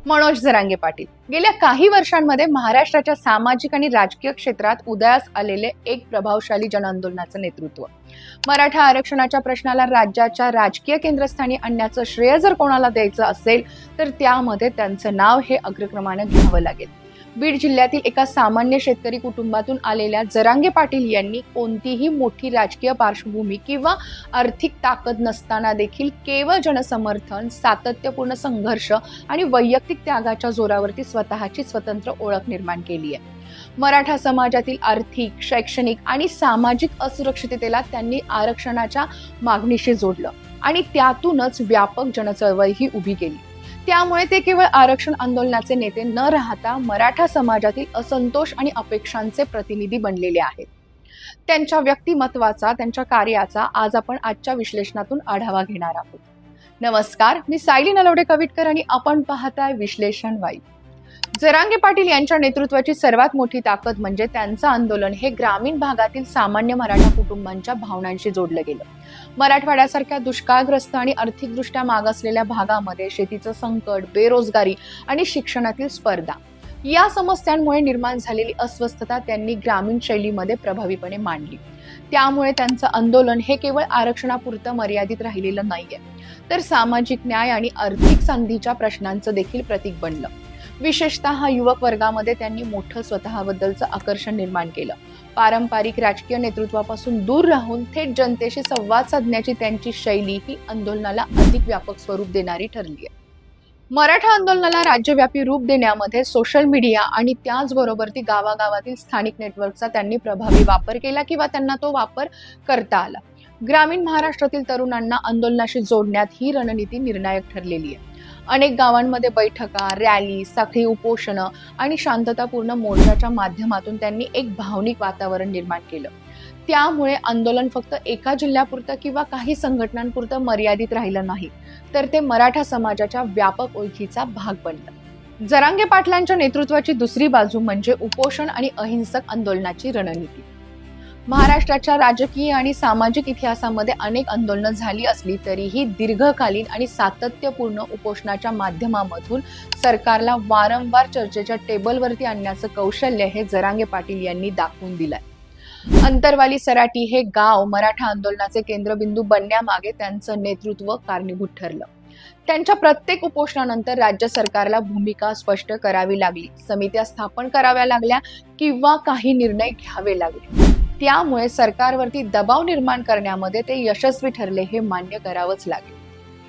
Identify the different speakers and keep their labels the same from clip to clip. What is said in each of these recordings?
Speaker 1: मनोज जरांगे पाटील गेल्या काही वर्षांमध्ये महाराष्ट्राच्या सामाजिक आणि राजकीय क्षेत्रात उदयास आलेले एक प्रभावशाली जनआंदोलनाचं नेतृत्व. मराठा आरक्षणाच्या प्रश्नाला राज्याच्या राजकीय केंद्रस्थानी आणण्याचं श्रेय जर कोणाला द्यायचं असेल तर त्यामध्ये त्यांचं नाव हे अग्रक्रमाने घ्यावं लागेल. बीड जिल्ह्यातील एका सामान्य शेतकरी कुटुंबातून आलेल्या जरांगे पाटील यांनी कोणतीही मोठी राजकीय पार्श्वभूमी किंवा आर्थिक ताकद नसताना देखील केवळ जनसमर्थन, सातत्यपूर्ण संघर्ष आणि वैयक्तिक त्यागाच्या जोरावरती स्वतःची स्वतंत्र ओळख निर्माण केली आहे. मराठा समाजातील आर्थिक, शैक्षणिक आणि सामाजिक असुरक्षिततेला त्यांनी आरक्षणाच्या मागणीशी जोडलं आणि त्यातूनच व्यापक जनचळवळही उभी केली. त्यामुळे ते केवळ आरक्षण आंदोलनाचे नेते न राहता मराठा समाजातील असंतोष आणि अपेक्षांचे प्रतिनिधी बनलेले आहेत. त्यांच्या व्यक्तिमत्वाचा, त्यांच्या कार्याचा आज आपण आजच्या विश्लेषणातून आढावा घेणार आहोत. नमस्कार, मी सायली नलवडे कविटकर आणि आपण पाहताय विश्लेषण वाई. जरांगे पाटील यांच्या नेतृत्वाची सर्वात मोठी ताकद म्हणजे त्यांचं आंदोलन हे ग्रामीण भागातील सामान्य मराठा कुटुंबांच्या भावनांशी जोडलं गेलं. मराठवाड्यासारख्या दुष्काळग्रस्त आणि आर्थिकदृष्ट्या मागासलेल्या भागामध्ये शेतीचं संकट, बेरोजगारी आणि शिक्षणातील स्पर्धा या समस्यांमुळे निर्माण झालेली अस्वस्थता त्यांनी ग्रामीण शैलीमध्ये प्रभावीपणे मांडली. त्यामुळे त्यांचं आंदोलन हे केवळ आरक्षणापुरतं मर्यादित राहिलेलं नाहीये, तर सामाजिक न्याय आणि आर्थिक संधीच्या प्रश्नांचं देखील प्रतीक बनलं. विशेषतः युवक वर्गामध्ये त्यांनी मोठं स्वतःबद्दलचं आकर्षण निर्माण केलं. पारंपरिक राजकीय नेतृत्वापासून दूर राहून थेट जनतेशी संवाद साधण्याची त्यांची शैली ही आंदोलनाला अधिक व्यापक स्वरूप देणारी ठरली आहे. मराठा आंदोलनाला राज्यव्यापी रूप देण्यामध्ये सोशल मीडिया आणि त्याचबरोबर ती गावागावातील स्थानिक नेटवर्कचा त्यांनी प्रभावी वापर केला किंवा त्यांना तो वापर करता आला. ग्रामीण महाराष्ट्रातील तरुणांना आंदोलनाशी जोडण्यात ही रणनीती निर्णायक ठरलेली आहे. अनेक गावांमध्ये बैठका, रॅली, साखळी उपोषणं आणि शांततापूर्ण मोर्चाच्या माध्यमातून त्यांनी एक भावनिक वातावरण निर्माण केलं. त्यामुळे आंदोलन फक्त एका जिल्ह्यापुरतं किंवा काही संघटनांपुरतं मर्यादित राहिलं नाही, तर ते मराठा समाजाच्या व्यापक ओळखीचा भाग बनलं. जरांगे पाटलांच्या नेतृत्वाची दुसरी बाजू म्हणजे उपोषण आणि अहिंसक आंदोलनाची रणनीती. महाराष्ट्राच्या राजकीय आणि सामाजिक इतिहासामध्ये अनेक आंदोलनं झाली असली तरीही दीर्घकालीन आणि सातत्यपूर्ण उपोषणाच्या माध्यमामधून सरकारला वारंवार चर्चेच्या टेबलवरती आणण्याचं कौशल्य हे जरांगे पाटील यांनी दाखवून दिलंय. अंतरवाली सराटी हे गाव मराठा आंदोलनाचे केंद्रबिंदू बनण्यामागे त्यांचं नेतृत्व कारणीभूत ठरलं. त्यांच्या प्रत्येक उपोषणानंतर राज्य सरकारला भूमिका स्पष्ट करावी लागली, समित्या स्थापन कराव्या लागल्या किंवा काही निर्णय घ्यावे लागले. त्यामुळे सरकारवरती दबाव निर्माण करण्यामध्ये ते यशस्वी ठरले हे मान्य करावंच लागेल.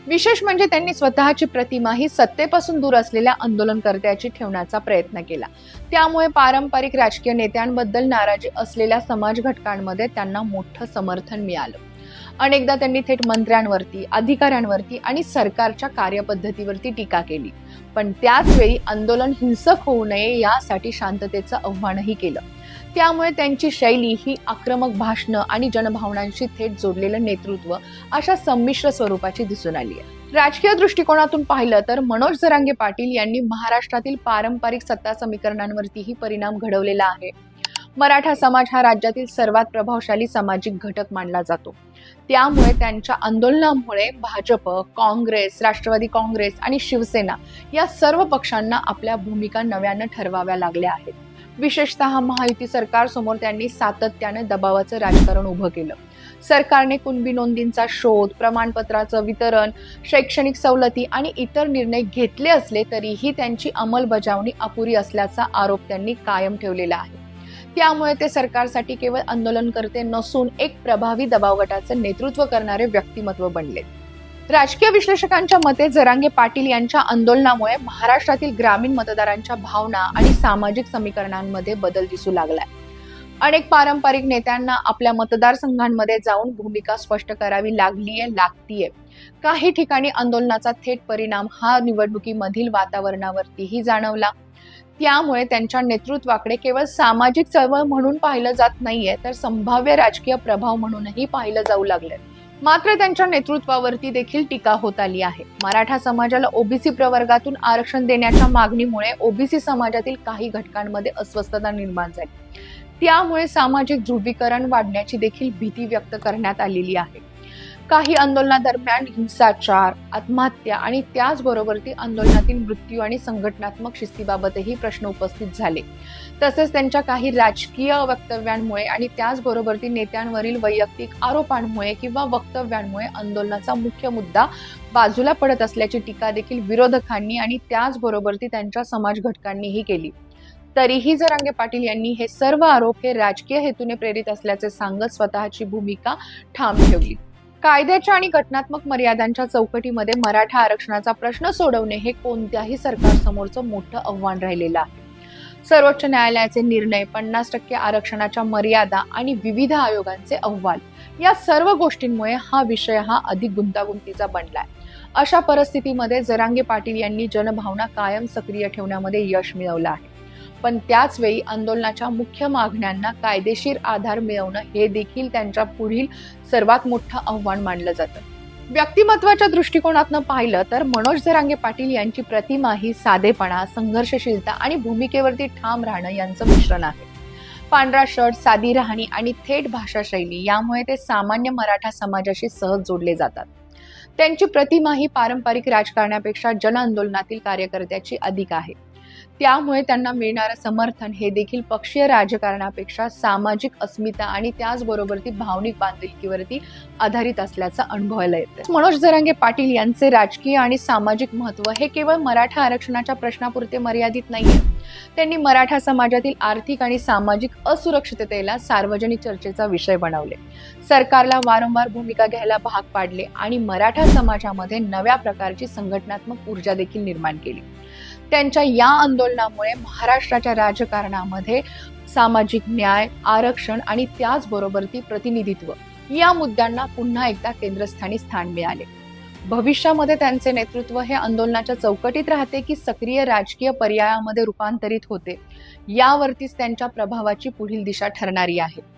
Speaker 1: विशेष म्हणजे त्यांनी स्वतःची प्रतिमा ही सत्तेपासून दूर असलेल्या आंदोलनकर्त्याची ठेवण्याचा प्रयत्न केला. त्यामुळे पारंपरिक राजकीय नेत्यांबद्दल नाराजी असलेल्या समाज घटकांमध्ये त्यांना मोठं समर्थन मिळालं. अनेकदा त्यांनी थेट मंत्र्यांवरती, अधिकाऱ्यांवरती आणि सरकारच्या कार्यपद्धतीवरती टीका केली, पण त्याच वेळी आंदोलन हिंसक होऊ नये यासाठी शांततेचं आव्हानही केलं. त्यामुळे त्यांची शैली ही आक्रमक भाषणं आणि जनभावनांशी थेट जोडलेलं नेतृत्व अशा संमिश्र स्वरूपाची दिसून आली आहे. राजकीय दृष्टिकोनातून पाहिलं तर मनोज जरांगे पाटील यांनी महाराष्ट्रातील पारंपरिक सत्ता समीकरणांवरतीही परिणाम घडवलेला आहे. मराठा समाज हा राज्यातील सर्वात प्रभावशाली सामाजिक घटक मानला जातो. त्यामुळे त्यांच्या आंदोलनामुळे भाजप, काँग्रेस, राष्ट्रवादी काँग्रेस आणि शिवसेना या सर्व पक्षांना आपल्या भूमिका नव्यानं ठरवाव्या लागल्या आहेत. विशेषतः महायुती सरकारसमोर त्यांनी सातत्याने दबावाचं राजकारण उभं केलं. सरकारने कुणबी नोंदींचा शोध, प्रमाणपत्राचं वितरण, शैक्षणिक सवलती आणि इतर निर्णय घेतले असले तरीही त्यांची अंमलबजावणी अपुरी असल्याचा आरोप त्यांनी कायम ठेवलेला आहे. त्यामुळे ते सरकारसाठी केवळ आंदोलनकर्ते नसून एक प्रभावी दबाव गटाचं नेतृत्व करणारे व्यक्तिमत्व बनले. राजकीय विश्लेषकांच्या मते जरांगे पाटील यांच्या आंदोलनामुळे महाराष्ट्रातील ग्रामीण मतदारांच्या भावना आणि सामाजिक समीकरणांमध्ये बदल दिसू लागलाय. अनेक पारंपरिक नेत्यांना आपल्या मतदारसंघांमध्ये जाऊन भूमिका स्पष्ट करावी लागतीये. काही ठिकाणी आंदोलनाचा थेट परिणाम हा निवडणुकीमधील वातावरणावरतीही जाणवला. त्यामुळे त्यांच्या नेतृत्वाकडे केवळ सामाजिक चळवळ म्हणून पाहिलं जात नाहीये, तर संभाव्य राजकीय प्रभाव म्हणूनही पाहिलं जाऊ लागले. मात्र त्यांच्या नेतृत्वावरती देखील टीका होत आली आहे. मराठा समाजाला ओबीसी प्रवर्गातून आरक्षण देण्याच्या मागणीमुळे ओबीसी समाजातील काही घटकांमध्ये अस्वस्थता निर्माण झाली. त्यामुळे सामाजिक ध्रुवीकरण वाढण्याची देखील भीती व्यक्त करण्यात आलेली आहे. काही आंदोलनादरम्यान हिंसाचार, आत्महत्या आणि त्याचबरोबर ती आंदोलनातील मृत्यू आणि संघटनात्मक शिस्तीबाबतही प्रश्न उपस्थित झाले. तसेच त्यांच्या काही राजकीय वक्तव्यांमुळे आणि त्याचबरोबर ती नेत्यांवरील वैयक्तिक आरोपांमुळे किंवा वक्तव्यांमुळे आंदोलनाचा मुख्य मुद्दा बाजूला पडत असल्याची टीका देखील विरोधकांनी आणि त्याचबरोबर ती त्यांच्या समाज घटकांनीही केली. तरीही जरांगे पाटील यांनी हे सर्व आरोप हे राजकीय हेतूने प्रेरित असल्याचे सांगत स्वतःची भूमिका ठाम ठेवली. कायद्याच्या आणि घटनात्मक मर्यादांच्या चौकटीमध्ये मराठा आरक्षणाचा प्रश्न सोडवणे हे कोणत्याही सरकारसमोरचं मोठं आव्हान राहिलेलं आहे. सर्वोच्च न्यायालयाचे निर्णय, 50% आरक्षणाच्या मर्यादा आणि विविध आयोगांचे अहवाल या सर्व गोष्टींमुळे हा विषय अधिक गुंतागुंतीचा बनलाय. अशा परिस्थितीमध्ये जरांगे पाटील यांनी जनभावना कायम सक्रिय ठेवण्यामध्ये यश मिळवलं आहे. पण त्याच वेळी आंदोलनाच्या मुख्य मागण्यांना कायदेशीर आधार मिळवणं हे देखील त्यांच्या पुढील सर्वात मोठं आव्हान मानलं जातं. व्यक्तिमत्वाच्या दृष्टिकोनातून पाहिलं तर मनोज जरांगे पाटील यांची प्रतिमा ही साधेपणा, संघर्षशीलता आणि भूमिकेवरती ठाम राहणं यांचं मिश्रण आहे. पांढरा शर्ट, साधी राहणी आणि थेट भाषा शैली यामुळे ते सामान्य मराठा समाजाशी सहज जोडले जातात. त्यांची प्रतिमा ही पारंपरिक राजकारणापेक्षा जनआंदोलनातील कार्यकर्त्याची अधिक आहे. त्यामुळे त्यांना मिळणारं समर्थन हे देखील पक्षीय राजकारणापेक्षा सामाजिक अस्मिता आणि त्याचबरोबर ती भावनिक बांधिलकीवरती आधारित असल्याचं अनुभवायला येतं. मनोज जरांगे पाटील यांचे राजकीय आणि सामाजिक महत्त्व हे केवळ मराठा आरक्षणाच्या प्रश्नापुरते मर्यादित नाहीये. त्यांनी मराठा समाजातील आर्थिक आणि सामाजिक असुरक्षिततेला सार्वजनिक चर्चेचा विषय बनवले. सरकारला वारंवार भूमिका घ्यायला भाग पाडले आणि मराठा समाजामध्ये नव्या प्रकारची संघटनात्मक ऊर्जा देखील निर्माण केली. त्यांच्या या आंदोलनामुळे महाराष्ट्राच्या राजकारणामध्ये सामाजिक न्याय, आरक्षण आणि त्याचबरोबर ती प्रतिनिधित्व या मुद्द्यांना पुन्हा एकदा केंद्रस्थानी स्थान मिळाले. भविष्यामध्ये त्यांचे नेतृत्व हे आंदोलनाच्या चौकटीत राहते की सक्रिय राजकीय पर्यायामध्ये रूपांतरित होते, यावरतीच त्यांच्या प्रभावाची पुढील दिशा ठरणारी आहे.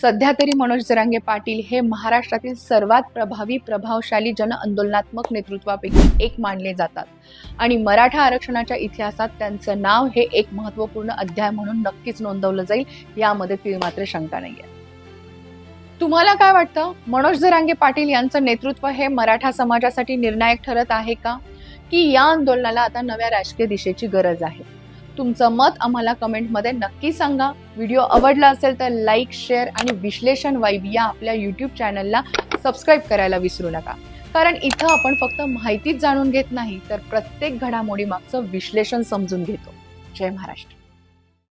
Speaker 1: सध्या तरी मनोज जरांगे पाटील हे महाराष्ट्रातील सर्वात प्रभावशाली जन आंदोलनात्मक नेतृत्वापैकी एक मानले जातात आणि मराठा आरक्षणाच्या इतिहासात त्यांचं नाव हे एक महत्त्वपूर्ण अध्याय म्हणून नक्कीच नोंदवलं जाईल, यामध्ये तीळ मात्र शंका नाहीये. तुम्हाला काय वाटतं? मनोज जरांगे पाटील यांचं नेतृत्व हे मराठा समाजासाठी निर्णायक ठरत आहे का, की या आंदोलनाला आता नव्या राजकीय दिशेची गरज आहे? तुमचं मत आम्हाला कमेंटमध्ये नक्की सांगा. व्हिडिओ आवडला असेल तर लाईक, शेअर आणि विश्लेषण वाईब या आपल्या YouTube चॅनलला सबस्क्राईब करायला विसरू नका. कारण इथं आपण फक्त माहितीच जाणून घेत नाही तर प्रत्येक घडामोडी मागचं विश्लेषण समजून घेतो. जय महाराष्ट्र.